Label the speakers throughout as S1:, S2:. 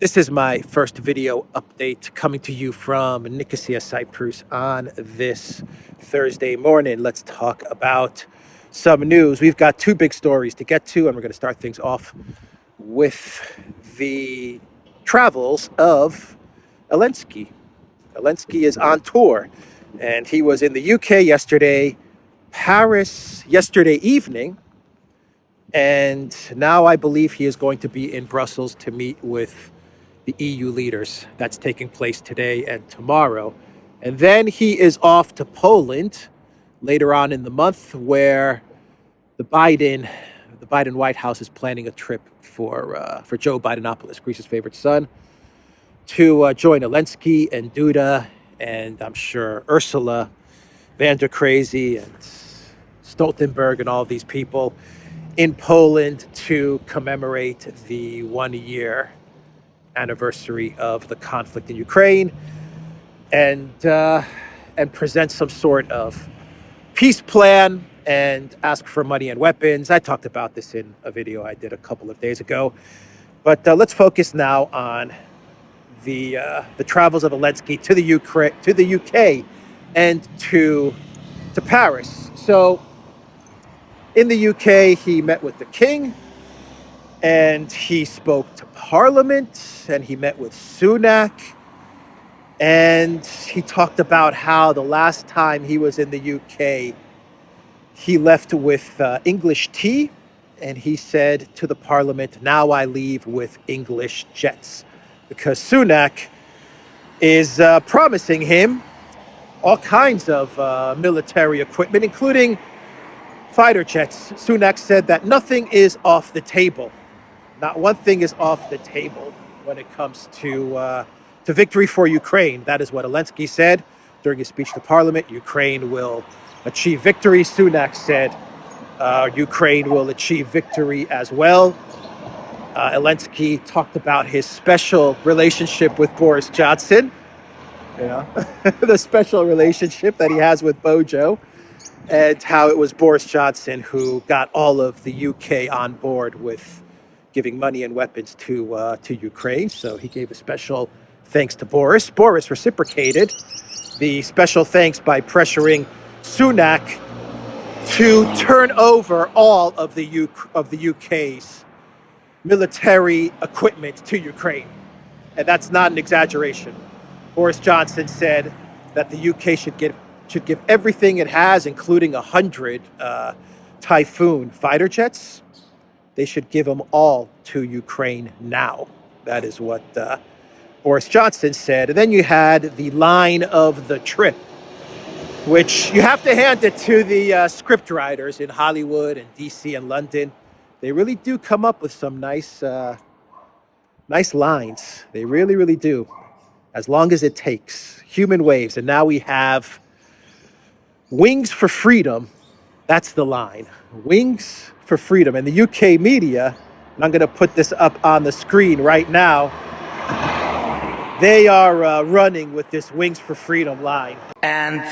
S1: This is my first video update coming to you from Nicosia, Cyprus on this Thursday morning. Let's talk about some news. We've got two big stories to get to, and we're going to start things off with the travels of Elensky. Elensky is on tour, and he was in the UK yesterday, Paris yesterday evening, and now I believe he is going to be in Brussels to meet with the EU leaders. That's taking place today and tomorrow. And then he is off to Poland later on in the month, where the Biden White House is planning a trip for Joe Bidenopoulos, Greece's favorite son, to join Elensky and Duda, and I'm sure Ursula van der Crazy and Stoltenberg and all these people in Poland to commemorate the 1-year anniversary of the conflict in Ukraine, and present some sort of peace plan and ask for money and weapons. I talked about this in a video I did a couple of days ago, but let's focus now on the travels of Elensky to the UK, and to Paris. So in the UK, he met with the King, and he spoke to Parliament, and he met with Sunak, and he talked about how the last time he was in the UK, he left with English tea, and he said to the Parliament, "Now I leave with English jets," because Sunak is promising him all kinds of military equipment, including fighter jets. Sunak said that nothing is off the table. Not one thing is off the table when it comes to victory for Ukraine. That is what Elensky said during his speech to Parliament. Ukraine will achieve victory. Sunak said Ukraine will achieve victory as well. Elensky talked about his special relationship with Boris Johnson, the special relationship that he has with Bojo, and how it was Boris Johnson who got all of the UK on board with giving money and weapons to Ukraine. So he gave a special thanks to Boris. Boris reciprocated the special thanks by pressuring Sunak to turn over all of the UK's military equipment to Ukraine. And that's not an exaggeration. Boris Johnson said that the UK should give everything it has, including 100 Typhoon fighter jets. They should give them all to Ukraine now. That is what Boris Johnson said. And then you had the line of the trip, which you have to hand it to the script writers in Hollywood and DC and London. They really do come up with some nice lines. They really, really do. As long as it takes. Human waves. And now we have wings for freedom. That's the line. Wings for freedom. And the UK media, and I'm going to put this up on the screen right now, they are running with this wings for freedom line.
S2: And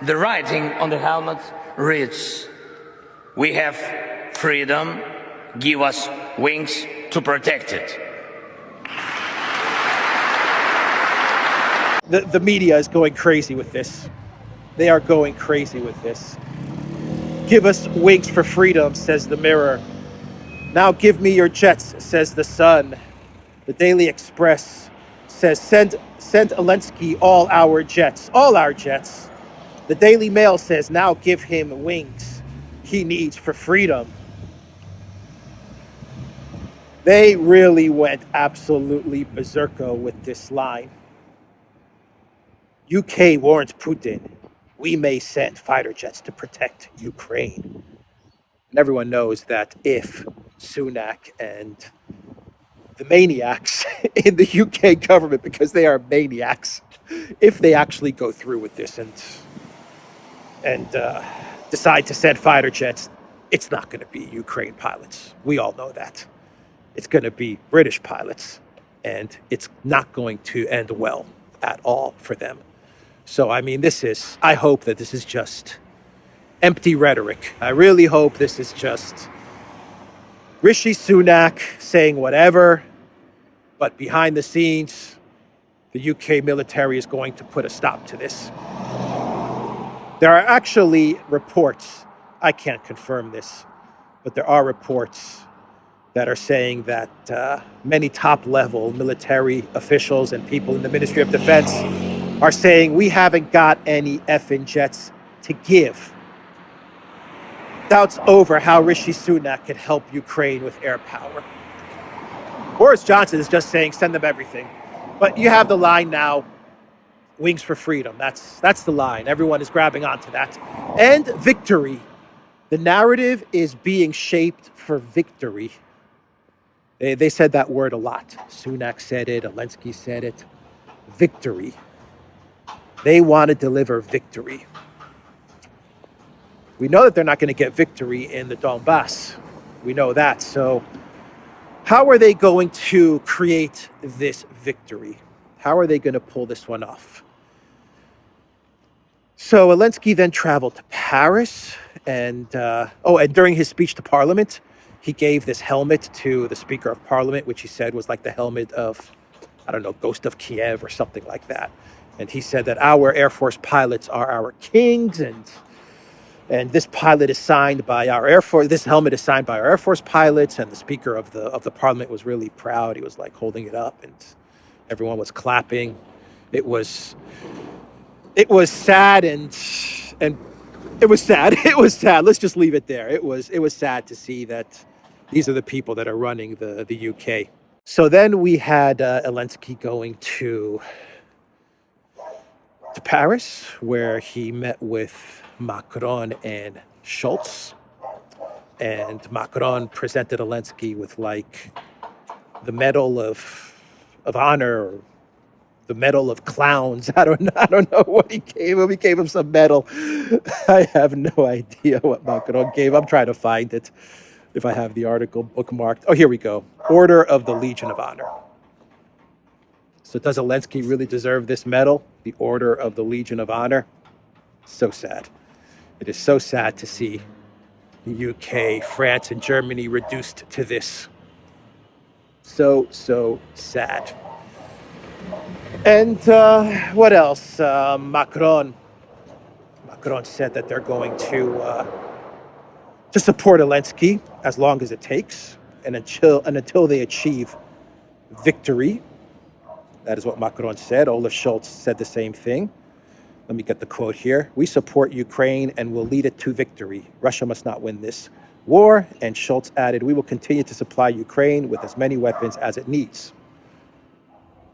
S2: the writing on the helmet reads, "We have freedom, give us wings to protect it."
S1: The media is going crazy with this. They are going crazy with this. "Give us wings for freedom," says the Mirror. "Now give me your jets," says the Sun. The Daily Express says, send Elensky all our jets. The Daily Mail says, "Now give him wings he needs for freedom." They really went absolutely berserko with this line. UK warns Putin, "We may send fighter jets to protect Ukraine." And everyone knows that if Sunak and the maniacs in the UK government, because they are maniacs, if they actually go through with this and decide to send fighter jets, it's not going to be Ukraine pilots. We all know that. It's going to be British pilots, and it's not going to end well at all for them. So, I mean, I hope that this is just empty rhetoric. I really hope this is just Rishi Sunak saying whatever But behind the scenes, the UK military is going to put a stop to this. There are actually reports, I can't confirm this, but there are reports that are saying that many top-level military officials and people in the Ministry of Defense are saying we haven't got any effing jets to give. Doubts over how Rishi Sunak could help Ukraine with air power. Boris Johnson is just saying send them everything. But you have the line now, wings for freedom. That's the line. Everyone is grabbing onto that. And victory. The narrative is being shaped for victory. They said that word a lot. Sunak said it. Elensky said it. Victory. They want to deliver victory. We know that they're not going to get victory in the Donbass. We know that. So how are they going to create this victory? How are they going to pull this one off? So Elensky then traveled to Paris. And during his speech to Parliament, he gave this helmet to the Speaker of Parliament, which he said was like the helmet of, I don't know, Ghost of Kiev or something like that. And he said that our Air Force pilots are our kings, and this pilot is signed by our Air Force. This helmet is signed by our Air Force pilots. And the Speaker of the Parliament was really proud. He was like holding it up, and everyone was clapping. It was sad and it was sad. It was sad. Let's just leave it there. It was sad to see that these are the people that are running the UK. So then we had Elensky going to Paris, where he met with Macron and Scholz. And Macron presented Elensky with like the Medal of Honor, or the Medal of Clowns. I don't know what he gave him. He gave him some medal. I have no idea what Macron gave. I'm trying to find it if I have the article bookmarked. Oh, here we go. Order of the Legion of Honor. So does Elensky really deserve this medal? The Order of the Legion of Honor? So sad. It is so sad to see the UK, France, and Germany reduced to this. So sad. And what else? Macron said that they're going to support Elensky as long as it takes, and until they achieve victory. That is what Macron said. Olaf Scholz said the same thing. Let me get the quote here. We support Ukraine and will lead it to victory. Russia must not win this war. And Scholz added, we will continue to supply Ukraine with as many weapons as it needs.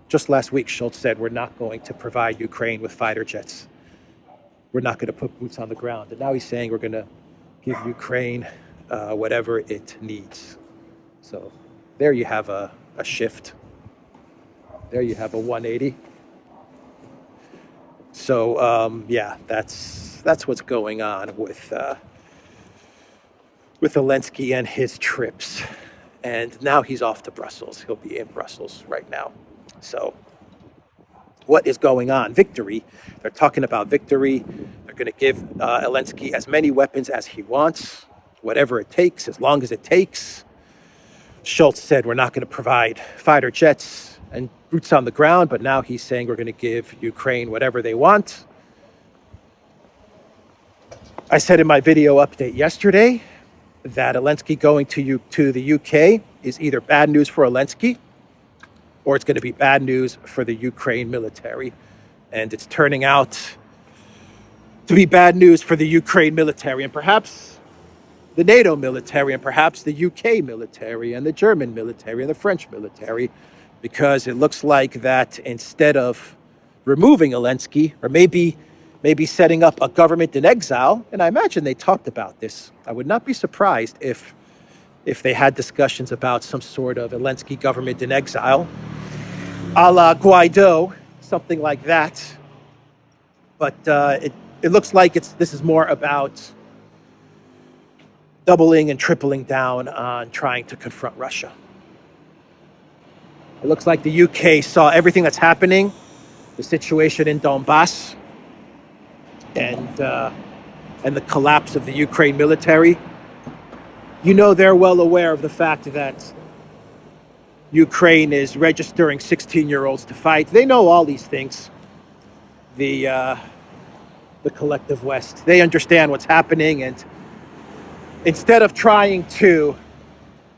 S1: Just last week, Scholz said we're not going to provide Ukraine with fighter jets. We're not going to put boots on the ground. And now he's saying we're going to give Ukraine whatever it needs. So there you have a shift. There you have a 180. So yeah, that's what's going on with Elensky and his trips. And now he's off to Brussels. He'll be in Brussels right now. So what is going on? Victory. They're talking about victory. They're going to give Elensky as many weapons as he wants, whatever it takes, as long as it takes. Scholz said we're not going to provide fighter jets and boots on the ground, but now he's saying we're going to give Ukraine whatever they want. I said in my video update yesterday that Elensky going to the UK is either bad news for Elensky or it's going to be bad news for the Ukraine military. And it's turning out to be bad news for the Ukraine military and perhaps the NATO military and perhaps the UK military and the German military and the French military, because it looks like that instead of removing Elensky or maybe setting up a government in exile, and I imagine they talked about this. I would not be surprised if they had discussions about some sort of Elensky government in exile, a la Guaido, something like that. But it looks like this is more about doubling and tripling down on trying to confront Russia. It looks like the UK saw everything that's happening, the situation in Donbass, and the collapse of the Ukraine military. You know, they're well aware of the fact that Ukraine is registering 16-year-olds to fight. They know all these things. The collective West. They understand what's happening, and instead of trying to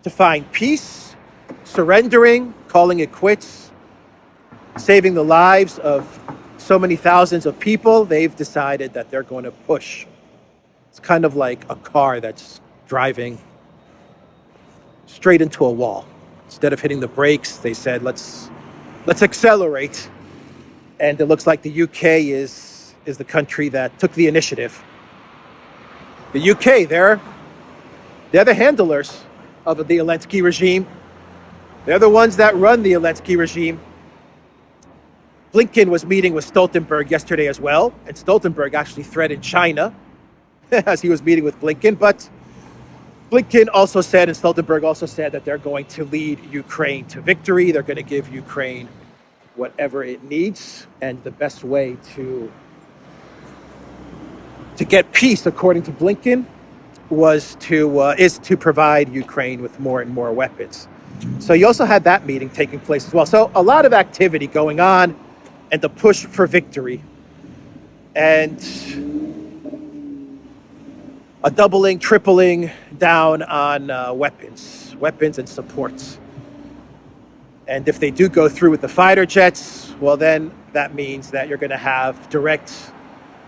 S1: find peace, surrendering, calling it quits, saving the lives of so many thousands of people, they've decided that they're going to push. It's kind of like a car that's driving straight into a wall. Instead of hitting the brakes, they said, let's accelerate. And it looks like the UK is the country that took the initiative. The UK, they're the handlers of the Elensky regime. They're the ones that run the Elensky regime. Blinken was meeting with Stoltenberg yesterday as well, and Stoltenberg actually threatened China as he was meeting with Blinken. But Blinken also said, and Stoltenberg also said, that they're going to lead Ukraine to victory. They're going to give Ukraine whatever it needs, and the best way to get peace, according to Blinken, is to provide Ukraine with more and more weapons. So you also had that meeting taking place as well. So a lot of activity going on, and the push for victory, and a doubling, tripling down on weapons and supports. And if they do go through with the fighter jets, well, then that means that you're going to have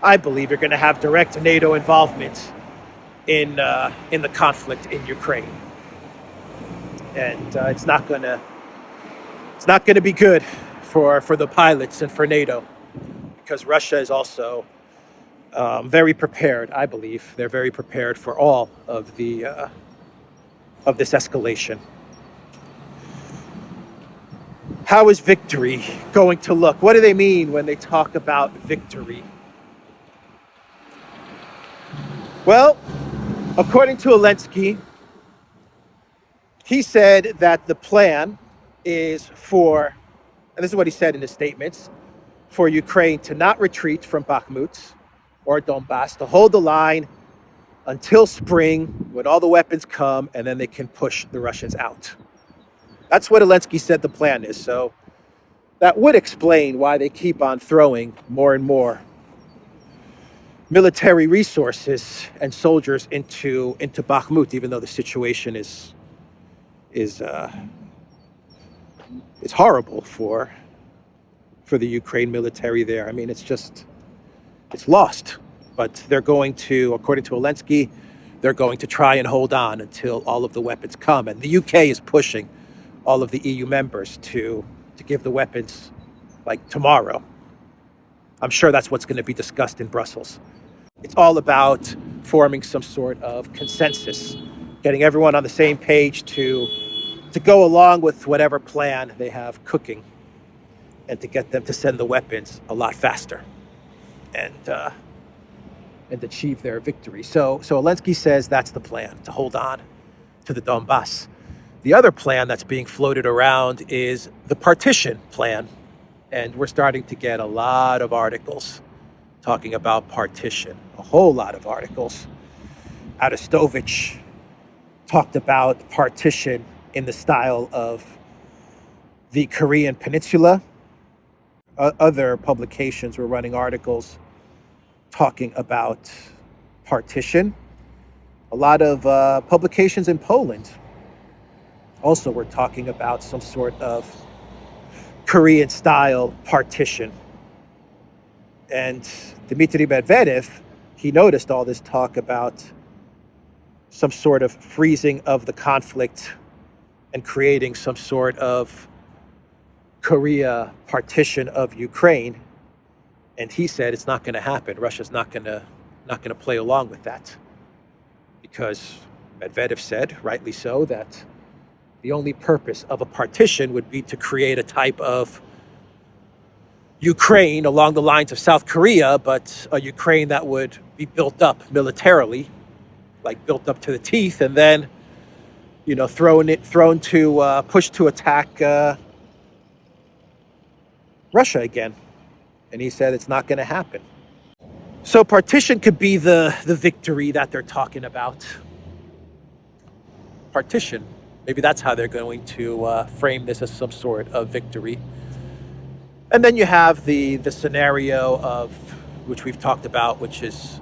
S1: I believe you're going to have direct NATO involvement in the conflict in Ukraine, and it's not going to be good for the pilots and for NATO, because Russia is also very prepared. I believe they're very prepared for all of this escalation. How is victory going to look? What do they mean when they talk about victory? Well, according to Elensky, he said that the plan is for, and this is what he said in his statements, for Ukraine to not retreat from Bakhmut or Donbass, to hold the line until spring, when all the weapons come, and then they can push the Russians out. That's what Elensky said the plan is. So that would explain why they keep on throwing more and more military resources and soldiers into Bakhmut, even though the situation is horrible for the Ukraine military there. I mean, it's lost. But they're going to, according to Elensky, they're going to try and hold on until all of the weapons come. And the UK is pushing all of the EU members to give the weapons like tomorrow. I'm sure that's what's going to be discussed in Brussels. It's all about forming some sort of consensus, getting everyone on the same page to go along with whatever plan they have cooking, and to get them to send the weapons a lot faster and achieve their victory. So Elensky says that's the plan, to hold on to the Donbass. The other plan that's being floated around is the partition plan. And we're starting to get a lot of articles talking about partition, a whole lot of articles. Arestovich talked about partition in the style of the Korean Peninsula. Other publications were running articles talking about partition. A lot of publications in Poland also were talking about some sort of Korean-style partition. And Dmitry Medvedev, he noticed all this talk about some sort of freezing of the conflict and creating some sort of Korea partition of Ukraine. And he said it's not going to happen. Russia's not going to play along with that, because Medvedev said, rightly so, that the only purpose of a partition would be to create a type of Ukraine along the lines of South Korea, but a Ukraine that would be built up militarily, like built up to the teeth, and then, pushed to attack Russia again. And he said it's not going to happen. So partition could be the victory that they're talking about. Partition. Maybe that's how they're going to frame this as some sort of victory. And then you have the scenario of which we've talked about, which is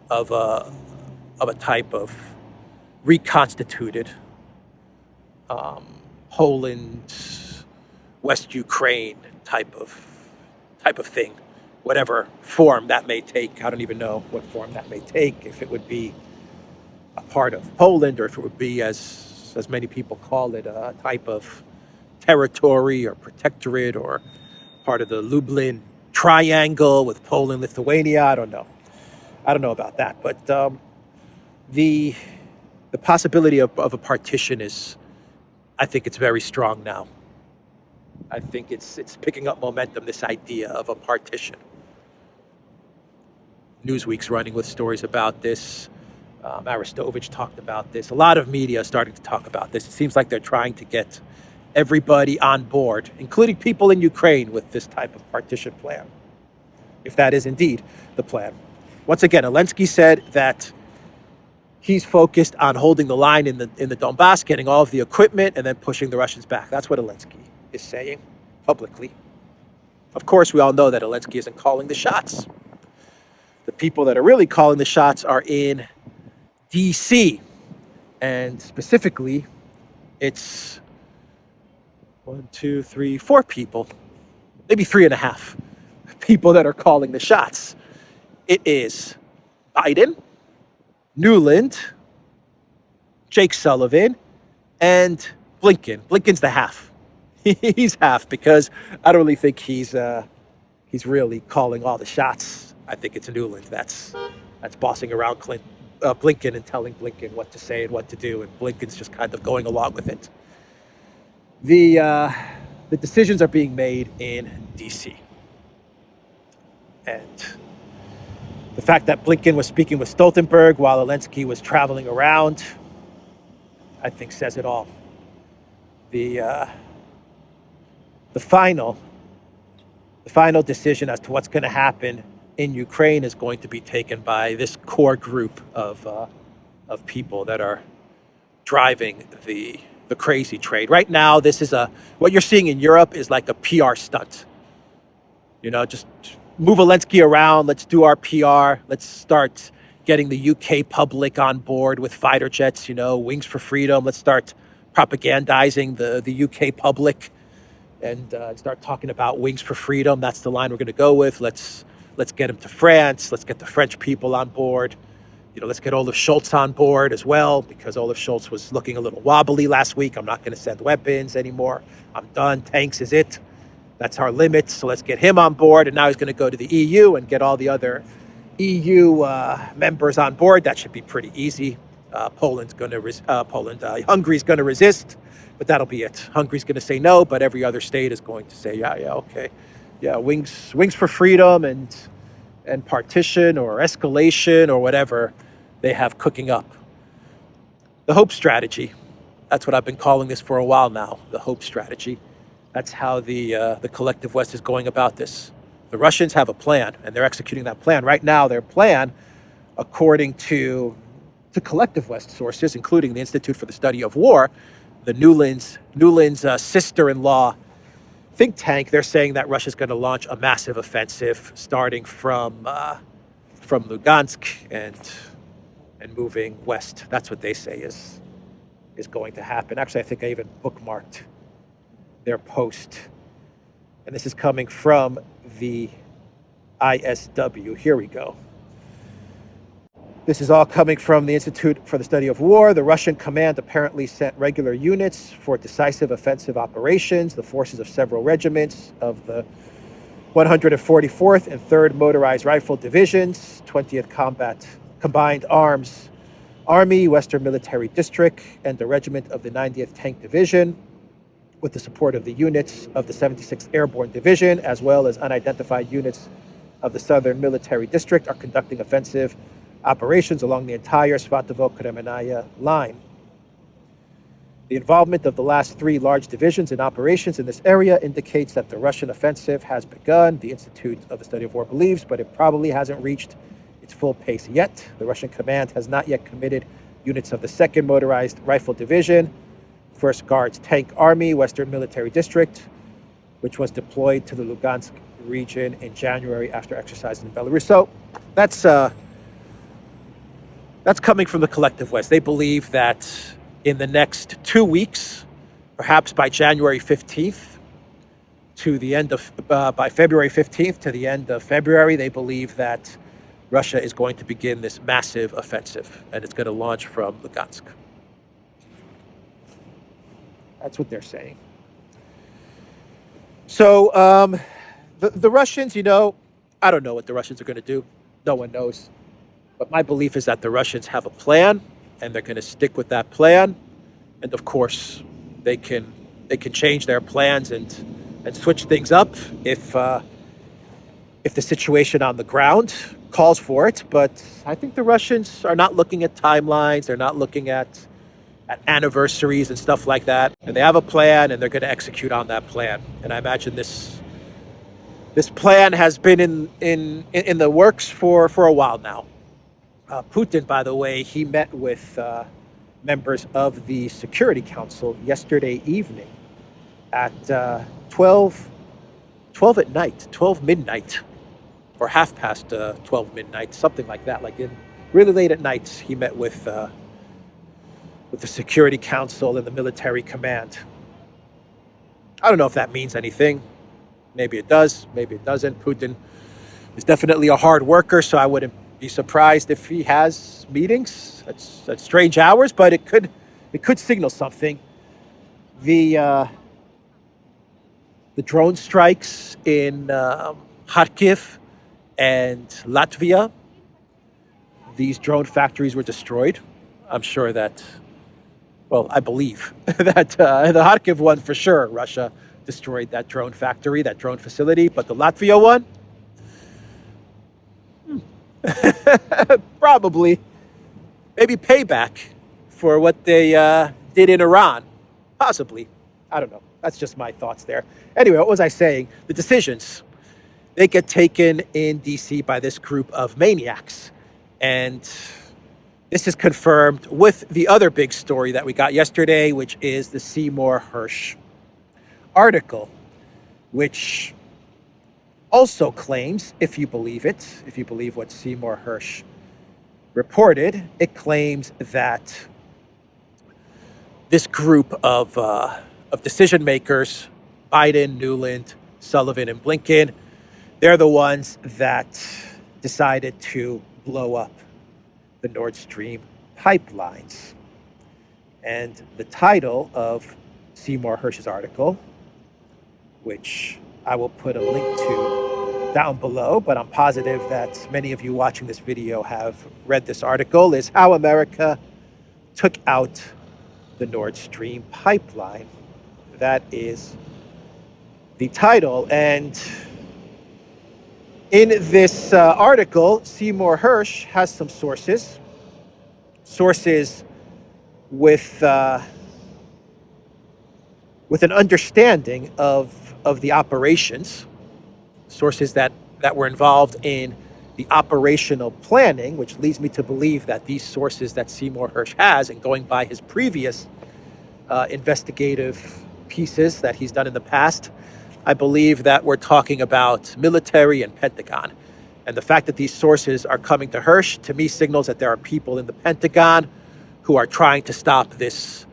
S1: of a type of reconstituted Poland, West Ukraine type of thing, whatever form that may take. I don't even know what form that may take. If it would be a part of Poland, or if it would be, as many people call it, a type of territory or protectorate, or part of the Lublin Triangle with Poland, Lithuania. I don't know about that, but the possibility of a partition is, I think it's very strong now. I think it's picking up momentum, this idea of a partition. Newsweek's running with stories about this. Arestovich talked about this. A lot of media is starting to talk about this. It seems like they're trying to get everybody on board, including people in Ukraine, with this type of partition plan, if that is indeed the plan. Once again, Elensky said that he's focused on holding the line in the Donbass, getting all of the equipment, and then pushing the Russians back. That's what Elensky is saying publicly. Of course, we all know that Elensky isn't calling the shots. The people that are really calling the shots are in DC. And specifically, it's 1, 2, 3, 4 people, maybe 3.5 people that are calling the shots. It is Biden, Newland, Jake Sullivan, and Blinken. Blinken's the half. He's half, because I don't really think he's really calling all the shots. I think it's Newland that's bossing around Blinken and telling Blinken what to say and what to do, and Blinken's just kind of going along with it. The decisions are being made in DC, and the fact that Blinken was speaking with Stoltenberg while Elensky was traveling around, I think, says it all. The final decision as to what's going to happen in Ukraine is going to be taken by this core group of people that are driving the crazy trade. Right now, this is what you're seeing in Europe is like a PR stunt. Just move Elensky around. Let's do our PR. Let's start getting the UK public on board with fighter jets, Wings for Freedom. Let's start propagandizing the UK public and start talking about Wings for Freedom. That's the line we're going to go with. Let's get them to France. Let's get the French people on board. Let's get Olaf Scholz on board as well, because Olaf Scholz was looking a little wobbly last week. I'm not going to send weapons anymore. I'm done. Tanks is it. That's our limit. So let's get him on board. And now he's going to go to the EU and get all the other EU members on board. That should be pretty easy. Hungary's going to resist, but that'll be it. Hungary's going to say no, but every other state is going to say, yeah, okay. Yeah, wings for freedom and partition or escalation or whatever they have cooking up. The hope strategy. That's what I've been calling this for a while now, the hope strategy. That's how the collective West is going about this. The Russians have a plan, and they're executing that plan. Right now, their plan, according to collective West sources, including the Institute for the Study of War, the Newland's sister-in-law think tank, they're saying that Russia's going to launch a massive offensive starting from Lugansk and moving west. That's what they say is going to happen. Actually, I think I even bookmarked their post. And this is coming from the ISW. Here we go. This is all coming from the Institute for the Study of War. The Russian command apparently sent regular units for decisive offensive operations. The forces of several regiments of the 144th and 3rd Motorized Rifle Divisions, 20th Combat Combined Arms Army, Western Military District, and the regiment of the 90th Tank Division, with the support of the units of the 76th Airborne Division, as well as unidentified units of the Southern Military District, are conducting offensive operations along the entire Svatovo-Kremenaya line. The involvement of the last 3 large divisions in operations in this area indicates that the Russian offensive has begun, the Institute of the Study of War believes, but it probably hasn't reached its full pace yet. The Russian command has not yet committed units of the 2nd Motorized Rifle Division, 1st Guards Tank Army, Western Military District, which was deployed to the Lugansk region in January after exercises in Belarus. So that's coming from the collective West. They believe that in the next 2 weeks, perhaps by January 15th to the end of, by February 15th to the end of February, they believe that Russia is going to begin this massive offensive, and it's going to launch from Lugansk. That's what they're saying. So the Russians, I don't know what the Russians are going to do. No one knows. But my belief is that the Russians have a plan, and they're going to stick with that plan. And of course, they can change their plans and switch things up if the situation on the ground calls for it. But I think the Russians are not looking at timelines. They're not looking at anniversaries and stuff like that. And they have a plan, and they're going to execute on that plan. And I imagine this plan has been in the works for a while now. Putin, by the way, he met with members of the Security Council yesterday evening at 12 at night, 12 midnight, or half past 12 midnight, something like that. Like in really late at night, he met with the Security Council and the military command. I don't know if that means anything. Maybe it does, maybe it doesn't. Putin is definitely a hard worker, so I wouldn't be surprised if he has meetings at strange hours, but it could signal something. The drone strikes in Kharkiv and Latvia, these drone factories were destroyed. I'm sure that, I believe that the Kharkiv one for sure, Russia destroyed that drone factory, that drone facility, but the Latvia one, probably, maybe payback for what they did in Iran. Possibly. I don't know. That's just my thoughts there. Anyway, what was I saying? The decisions, they get taken in DC by this group of maniacs. And this is confirmed with the other big story that we got yesterday, which is the Seymour Hersh article, which also claims, if you believe what Seymour Hersh reported, it claims that this group of decision makers, Biden, Nuland, Sullivan, and Blinken, they're the ones that decided to blow up the Nord Stream pipelines. And the title of Seymour Hersh's article, which I will put a link to down below, but I'm positive that many of you watching this video have read this article, is How America Took Out the Nord Stream Pipeline. That is the title. And in this article, Seymour Hersh has some sources with an understanding of the operations, sources that were involved in the operational planning, which leads me to believe that these sources that Seymour Hersh has, and going by his previous investigative pieces that he's done in the past, I believe that we're talking about military and Pentagon. And the fact that these sources are coming to Hersh, to me, signals that there are people in the Pentagon who are trying to stop this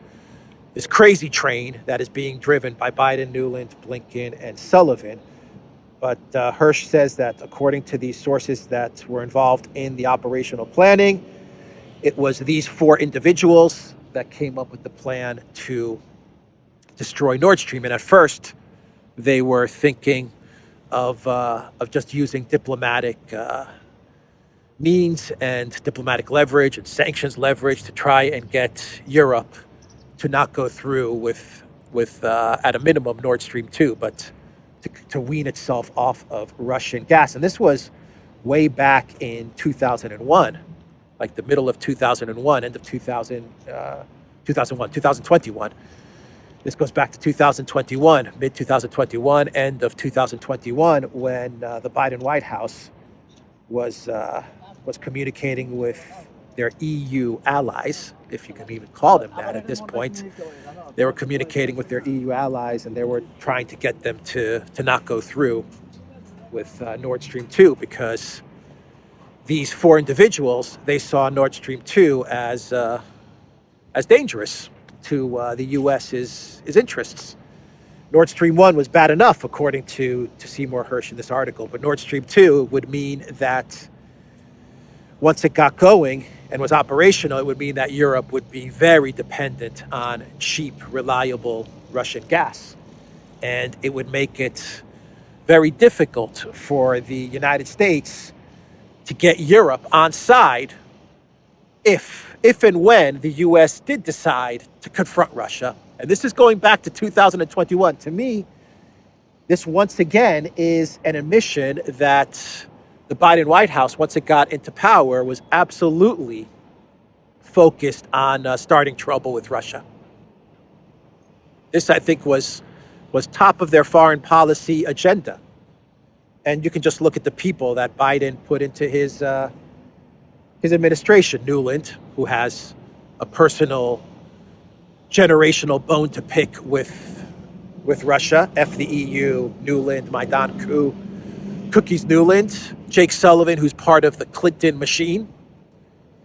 S1: crazy train that is being driven by Biden, Nuland, Blinken, and Sullivan. But Hersh says that according to these sources that were involved in the operational planning, it was these 4 individuals that came up with the plan to destroy Nord Stream. And at first, they were thinking of just using diplomatic means and diplomatic leverage and sanctions leverage to try and get Europe to not go through with at a minimum Nord Stream 2, but to wean itself off of Russian gas. And this was way back in 2001, like the middle of 2001, end of 2021. This goes back to 2021, mid-2021, end of 2021, when the Biden White House was communicating with their EU allies, if you can even call them that at this point. They were communicating with their EU allies, and they were trying to get them to not go through with Nord Stream 2, because these four individuals, they saw Nord Stream 2 as dangerous to the U.S.'s interests. Nord Stream 1 was bad enough, according to Seymour Hersh in this article, but Nord Stream 2 would mean that once it got going and was operational, it would mean that Europe would be very dependent on cheap, reliable Russian gas. And it would make it very difficult for the United States to get Europe on side if and when the U.S. did decide to confront Russia. And this is going back to 2021. To me, this once again is an admission that the Biden White House, once it got into power, was absolutely focused on starting trouble with Russia. This, I think, was top of their foreign policy agenda. And you can just look at the people that Biden put into his administration. Nuland, who has a personal, generational bone to pick with Russia. F the EU, Nuland, Maidan coup, Cookies Nuland. Jake Sullivan, who's part of the Clinton machine.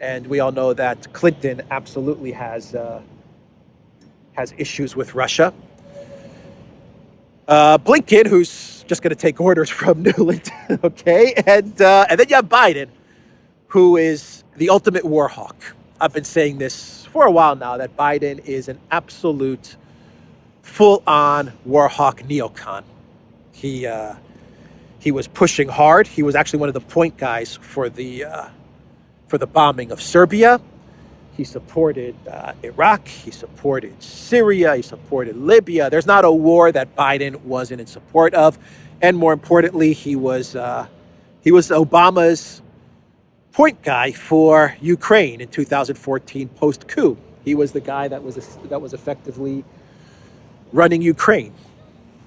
S1: And we all know that Clinton absolutely has issues with Russia. Blinken, who's just going to take orders from Nuland, okay? And then you have Biden, who is the ultimate war hawk. I've been saying this for a while now, that Biden is an absolute full-on war hawk neocon. He was pushing hard. He was actually one of the point guys for the bombing of Serbia. He supported Iraq. He supported Syria. He supported Libya. There's not a war that Biden wasn't in support of. And more importantly, he was Obama's point guy for Ukraine in 2014 post-coup. He was the guy that was effectively running Ukraine.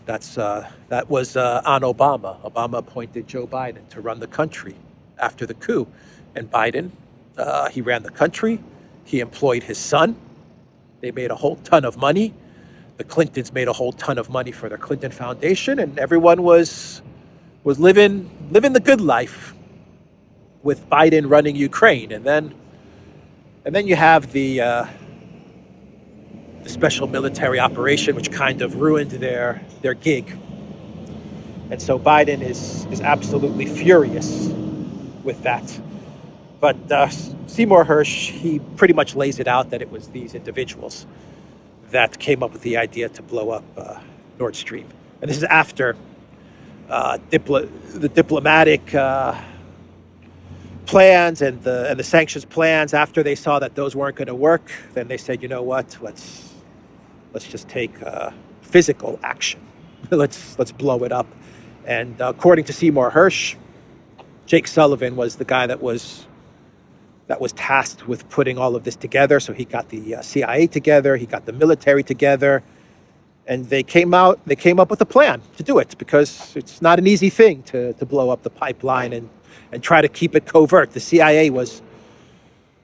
S1: That was on Obama. Obama appointed Joe Biden to run the country after the coup, and Biden, he ran the country. He employed his son. They made a whole ton of money. The Clintons made a whole ton of money for their Clinton Foundation, and everyone was living the good life with Biden running Ukraine. And then you have the special military operation, which kind of ruined their gig. And so Biden is absolutely furious with that. But Seymour Hersh, he pretty much lays it out that it was these individuals that came up with the idea to blow up Nord Stream. And this is after the diplomatic plans and the sanctions plans. After they saw that those weren't going to work, then they said, you know what, let's just take physical action. let's blow it up. And according to Seymour Hersh, Jake Sullivan was the guy that was tasked with putting all of this together. So he got the CIA together, he got the military together, and they came up with a plan to do it, because it's not an easy thing to blow up the pipeline and try to keep it covert. The CIA was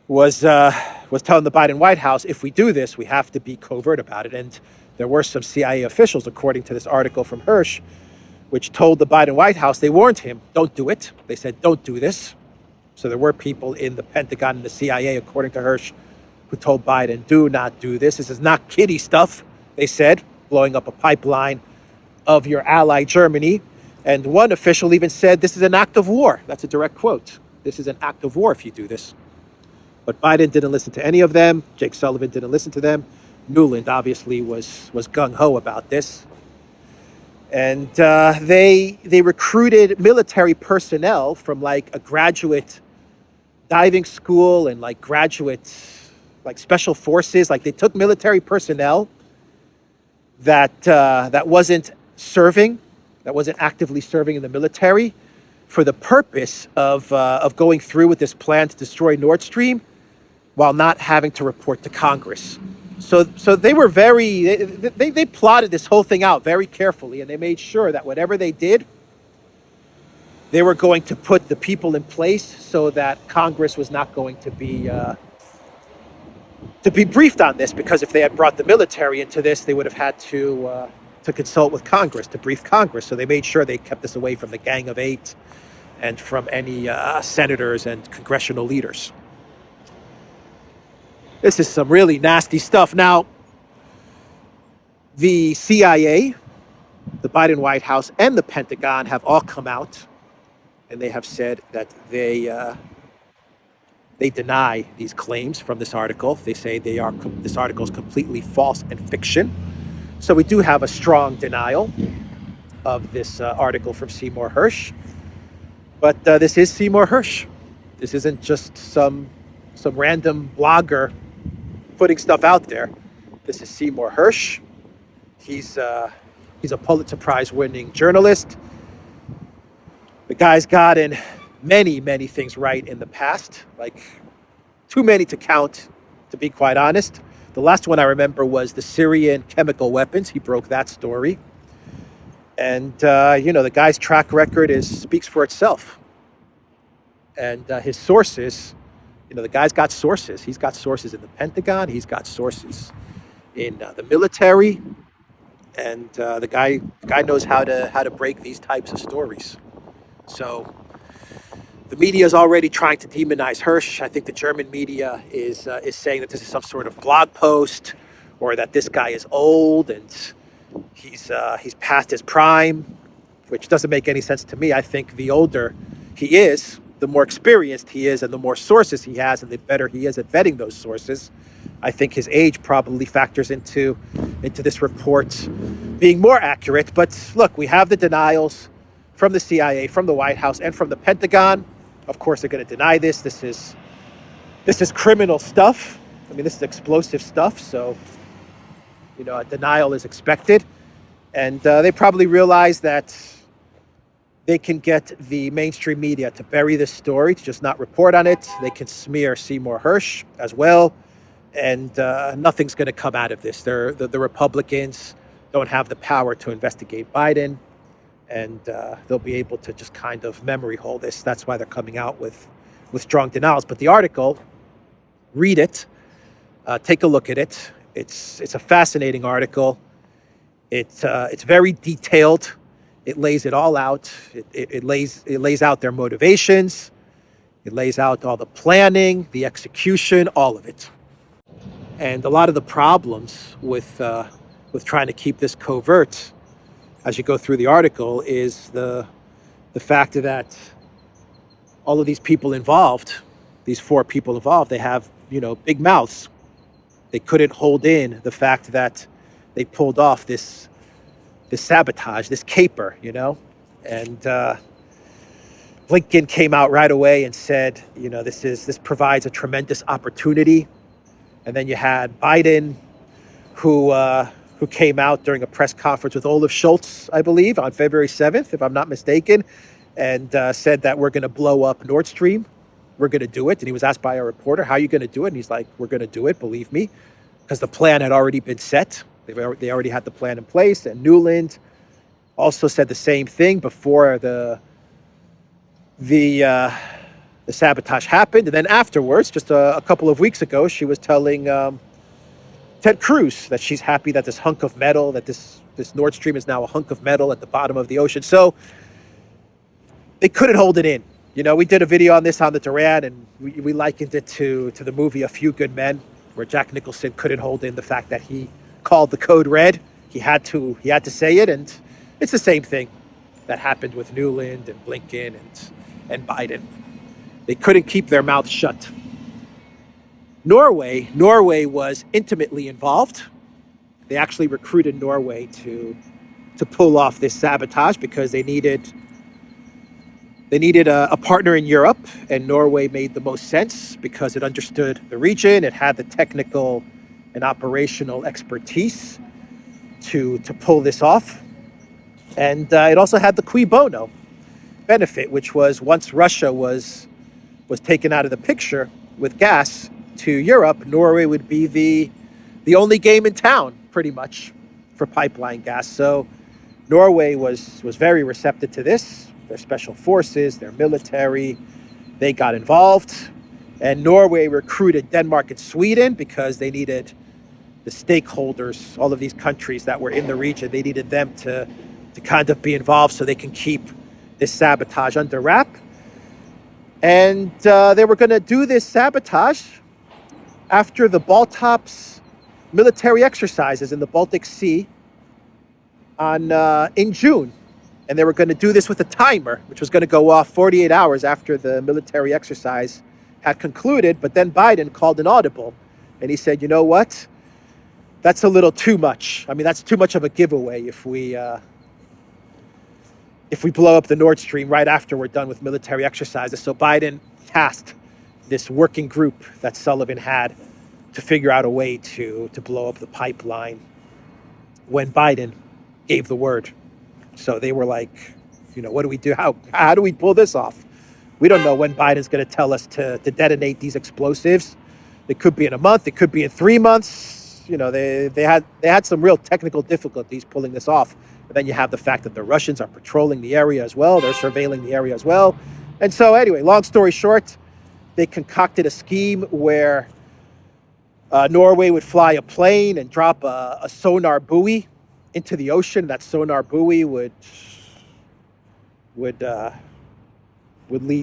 S1: telling the Biden White House, if we do this, we have to be covert about it. And there were some CIA officials, according to this article from Hersh, which told the Biden White House, they warned him, don't do it. They said, don't do this. So there were people in the Pentagon and the CIA, according to Hersh, who told Biden, do not do this. This is not kiddie stuff, they said, blowing up a pipeline of your ally, Germany. And one official even said, this is an act of war. That's a direct quote. This is an act of war if you do this. But Biden didn't listen to any of them. Jake Sullivan didn't listen to them. Nuland obviously was gung-ho about this. And they recruited military personnel from like a graduate diving school and like graduate like special forces. Like they took military personnel that wasn't serving, that wasn't actively serving in the military, for the purpose of going through with this plan to destroy Nord Stream while not having to report to Congress. So they were they plotted this whole thing out very carefully, and they made sure that whatever they did, they were going to put the people in place so that Congress was not going to be briefed on this, because if they had brought the military into this, they would have had to consult with Congress, to brief Congress. So they made sure they kept this away from the Gang of Eight and from any senators and congressional leaders. This is some really nasty stuff. Now, the CIA, the Biden White House, and the Pentagon have all come out, and they have said that they deny these claims from this article. They say this article is completely false and fiction. So we do have a strong denial of this article from Seymour Hersh. But this is Seymour Hersh. This isn't just some random blogger putting stuff out there. This is Seymour Hersh. He's a Pulitzer Prize winning journalist. The guy's gotten many, many things right in the past, like too many to count, to be quite honest. The last one I remember was the Syrian chemical weapons. He broke that story. And, the guy's track record speaks for itself. And his sources, the guy's got sources. He's got sources in the Pentagon. He's got sources in the military. And the guy knows how to break these types of stories. So the media is already trying to demonize Hersh. I think the German media is saying that this is some sort of blog post, or that this guy is old and he's past his prime, which doesn't make any sense to me. I think the older he is, the more experienced he is, and the more sources he has, and the better he is at vetting those sources. I think his age probably factors into this report being more accurate. But look, we have the denials from the CIA, from the White House, and from the Pentagon. Of course, they're going to deny this. This is criminal stuff. I mean, this is explosive stuff. So, a denial is expected. And they probably realize that they can get the mainstream media to bury this story, to just not report on it. They can smear Seymour Hersh as well. And nothing's going to come out of this. The Republicans don't have the power to investigate Biden. And they'll be able to just kind of memory hole this. That's why they're coming out with strong denials. But the article, read it, take a look at it. It's a fascinating article. It's very detailed. It lays it all out. It lays out their motivations. It lays out all the planning, the execution, all of it. And a lot of the problems with trying to keep this covert, as you go through the article, is the fact that all of these people involved, these 4 people involved, they have, big mouths. They couldn't hold in the fact that they pulled off this sabotage, this caper, and Blinken came out right away and said, this provides a tremendous opportunity. And then you had Biden, who came out during a press conference with Olaf Scholz, I believe, on February 7th, if I'm not mistaken, and said that we're going to blow up Nord Stream. We're going to do it. And he was asked by a reporter, how are you going to do it? And he's like, we're going to do it, believe me, because the plan had already been set. They already had the plan in place. And Nuland also said the same thing before the sabotage happened. And then afterwards, just a couple of weeks ago, she was telling Ted Cruz that she's happy that this hunk of metal, that this Nord Stream is now a hunk of metal at the bottom of the ocean. So they couldn't hold it in. We did a video on this on the Duran, and we likened it to the movie A Few Good Men, where Jack Nicholson couldn't hold in the fact that he called the code red. He had to say it, and it's the same thing that happened with Nuland and Blinken and Biden. They couldn't keep their mouths shut. Norway was intimately involved. They actually recruited Norway to pull off this sabotage because they needed a partner in Europe, and Norway made the most sense because it understood the region. It had the technical and operational expertise to pull this off. And it also had the cui bono benefit, which was once Russia was taken out of the picture with gas to Europe, Norway would be the only game in town, pretty much, for pipeline gas. So Norway was very receptive to this. their special forces, their military. They got involved. And Norway recruited Denmark and Sweden because they needed the stakeholders, all of these countries that were in the region, they needed them to kind of be involved so they can keep this sabotage under wrap. And they were going to do this sabotage after the Baltops military exercises in the Baltic Sea in June. And they were going to do this with a timer, which was going to go off 48 hours after the military exercise had concluded. But then Biden called an audible, and he said, you know what? That's a little too much. I mean, that's too much of a giveaway if we blow up the Nord Stream right after we're done with military exercises. So Biden tasked this working group that Sullivan had to figure out a way to blow up the pipeline when Biden gave the word. So they were like, what do we do? How do we pull this off? We don't know when Biden's going to tell us to detonate these explosives. It could be in a month. It could be in 3 months. They had some real technical difficulties pulling this off. And then you have the fact that the Russians are patrolling the area as well. They're surveilling the area as well. And so anyway, long story short, they concocted a scheme where Norway would fly a plane and drop a sonar buoy into the ocean. That sonar buoy would lead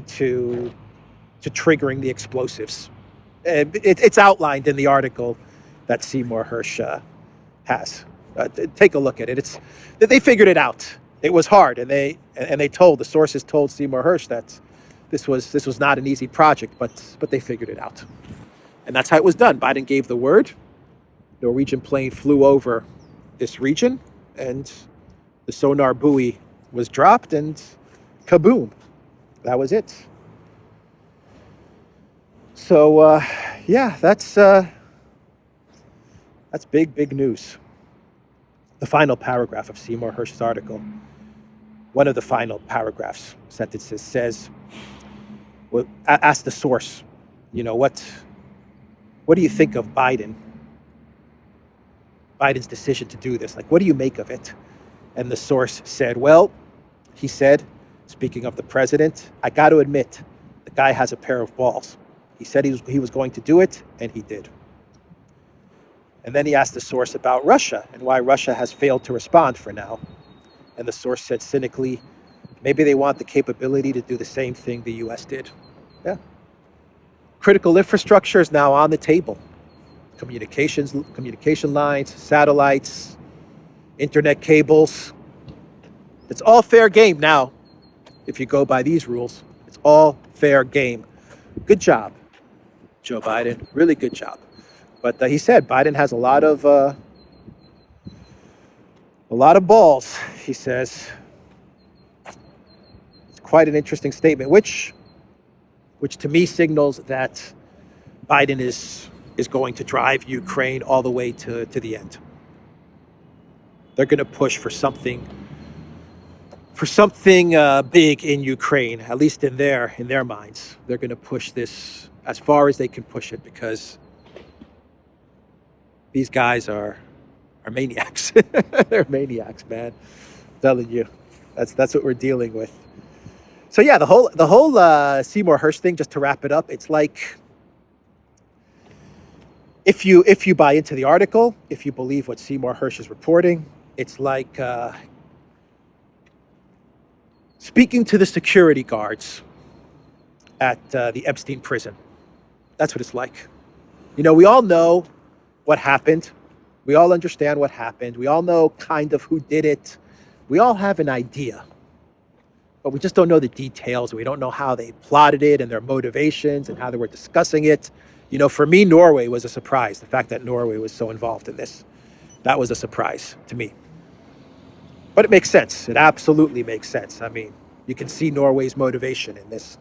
S1: to triggering the explosives. It's outlined in the article that Seymour Hersh has. Take a look at it. They figured it out. It was hard, and the sources told Seymour Hersh that this was not an easy project, but they figured it out, and that's how it was done. Biden gave the word. Norwegian plane flew over this region, and the sonar buoy was dropped, and kaboom, that was it. So yeah, that's big news. The final paragraph of Seymour Hersh's article, one of the final paragraphs, sentences, says, well, ask the source, what do you think of Biden's decision to do this? Like, what do you make of it? And the source said, well, he said, speaking of the president, I got to admit, the guy has a pair of balls. He said he was going to do it, and he did. And then he asked the source about Russia and why Russia has failed to respond for now. And the source said cynically, maybe they want the capability to do the same thing the U.S. did. Yeah. Critical infrastructure is now on the table. Communication lines, satellites, internet cables. It's all fair game now. If you go by these rules, it's all fair game. Good job, Joe Biden. Really good job. But he said Biden has a lot of balls, he says. It's quite an interesting statement, which to me signals that Biden is going to drive Ukraine all the way to the end. They're going to push for something big in Ukraine, at least in their minds. They're going to push this as far as they can push it, because these guys are maniacs. They're maniacs, man. I'm telling you, that's what we're dealing with. So yeah, the whole Seymour Hersh thing. Just to wrap it up, it's like if you buy into the article, if you believe what Seymour Hersh is reporting, it's like speaking to the security guards at the Epstein prison. That's what it's like. We all know what happened. We all understand what happened. We all know kind of who did it. We all have an idea, but we just don't know the details. We don't know how they plotted it and their motivations and how they were discussing it. For me, Norway was a surprise. The fact that Norway was so involved in this, that was a surprise to me. But it makes sense. It absolutely makes sense. I mean, you can see Norway's motivation in this.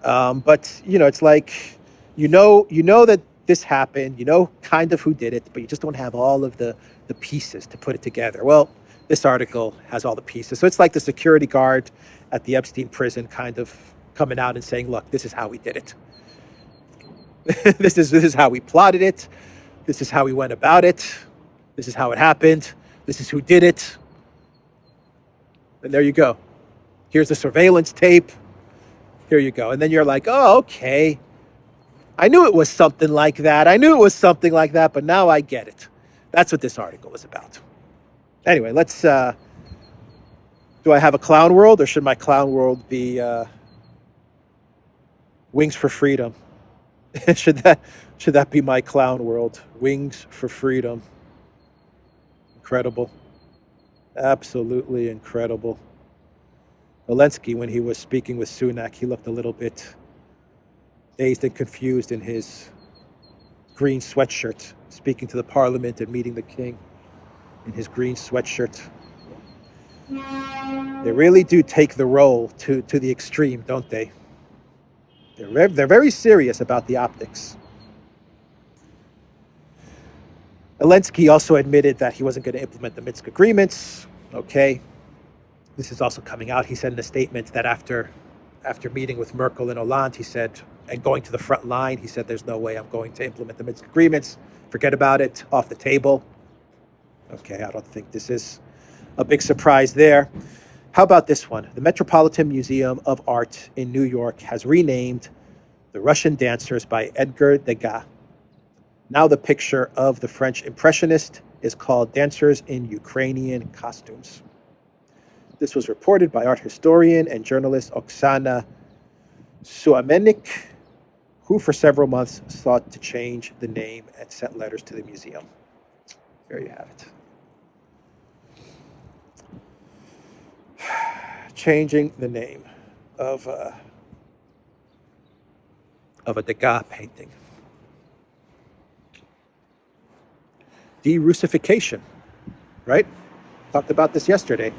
S1: But it's like, you know that this happened, kind of who did it, but you just don't have all of the pieces to put it together. Well, this article has all the pieces. So it's like the security guard at the Epstein prison kind of coming out and saying, look, this is how we did it. This is how we plotted it. This is how we went about it. This is how it happened. This is who did it. And there you go. Here's the surveillance tape. Here you go. And then you're like, oh, okay. I knew it was something like that. But now I get it. That's what this article is about. Anyway, let's, do I have a clown world, or should my clown world be Wings for Freedom? should that be my clown world? Wings for Freedom. Incredible. Absolutely incredible. Elensky, when he was speaking with Sunak, he looked a little bit dazed and confused in his green sweatshirt, speaking to the parliament and meeting the king in his green sweatshirt. They really do take the role to the extreme, don't they? They're very serious about the optics. Elensky also admitted that he wasn't going to implement the Minsk agreements. Okay. This is also coming out. He said in a statement that after meeting with Merkel and Hollande, he said, and going to the front line, he said, there's no way I'm going to implement the Minsk agreements. Forget about it. Off the table. Okay, I don't think this is a big surprise there. How about this one? The Metropolitan Museum of Art in New York has renamed The Russian Dancers by Edgar Degas. Now the picture of the French Impressionist is called Dancers in Ukrainian Costumes. This was reported by art historian and journalist Oksana Suamenik, who for several months sought to change the name and sent letters to the museum. There you have it. Changing the name of a Degas painting. De-Russification, right? Talked about this yesterday.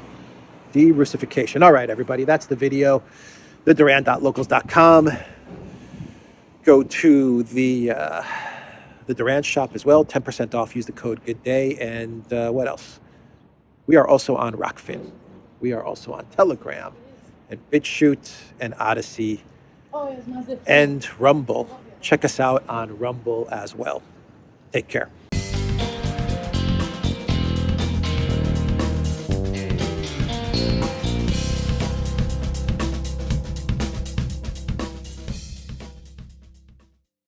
S1: De-Russification. All right, everybody, that's the video. The Duran.locals.com. Go to the Duran shop as well. 10% off. Use the code GOODDAY. And what else? We are also on Rockfin. We are also on Telegram and BitChute and ODYSEE and Rumble. Check us out on Rumble as well. Take care.